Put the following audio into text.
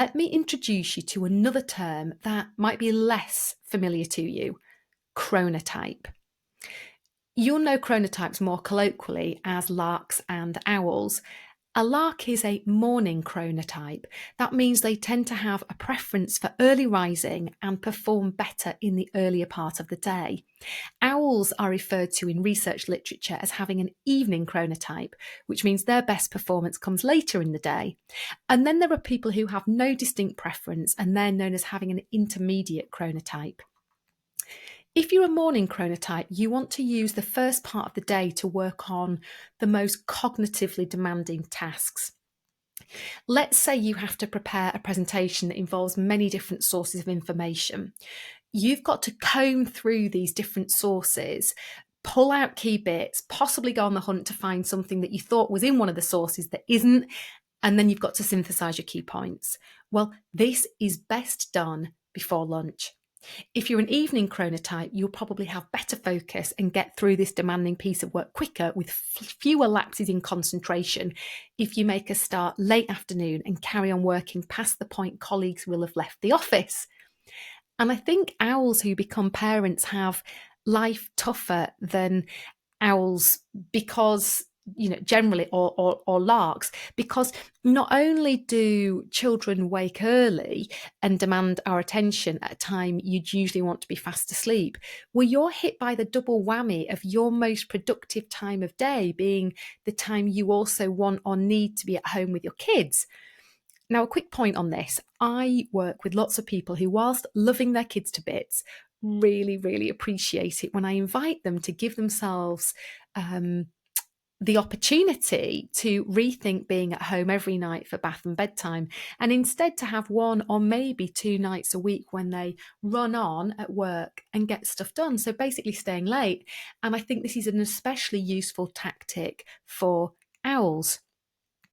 Let me introduce you to another term that might be less familiar to you: chronotype. You'll know chronotypes more colloquially as larks and owls. A lark is a morning chronotype. That means they tend to have a preference for early rising and perform better in the earlier part of the day. Owls are referred to in research literature as having an evening chronotype, which means their best performance comes later in the day. And then there are people who have no distinct preference, and they're known as having an intermediate chronotype. If you're a morning chronotype, you want to use the first part of the day to work on the most cognitively demanding tasks. Let's say you have to prepare a presentation that involves many different sources of information. You've got to comb through these different sources, pull out key bits, possibly go on the hunt to find something that you thought was in one of the sources that isn't, and then you've got to synthesize your key points. Well, this is best done before lunch. If you're an evening chronotype, you'll probably have better focus and get through this demanding piece of work quicker with fewer lapses in concentration if you make a start late afternoon and carry on working past the point colleagues will have left the office. And I think owls who become parents have life tougher than owls because, generally, or larks, because not only do children wake early and demand our attention at a time you'd usually want to be fast asleep, well, you're hit by the double whammy of your most productive time of day being the time you also want or need to be at home with your kids. Now, a quick point on this. I work with lots of people who, whilst loving their kids to bits, really, really appreciate it when I invite them to give themselves the opportunity to rethink being at home every night for bath and bedtime, and instead to have one or maybe 2 nights a week when they run on at work and get stuff done. So basically staying late. And I think this is an especially useful tactic for owls.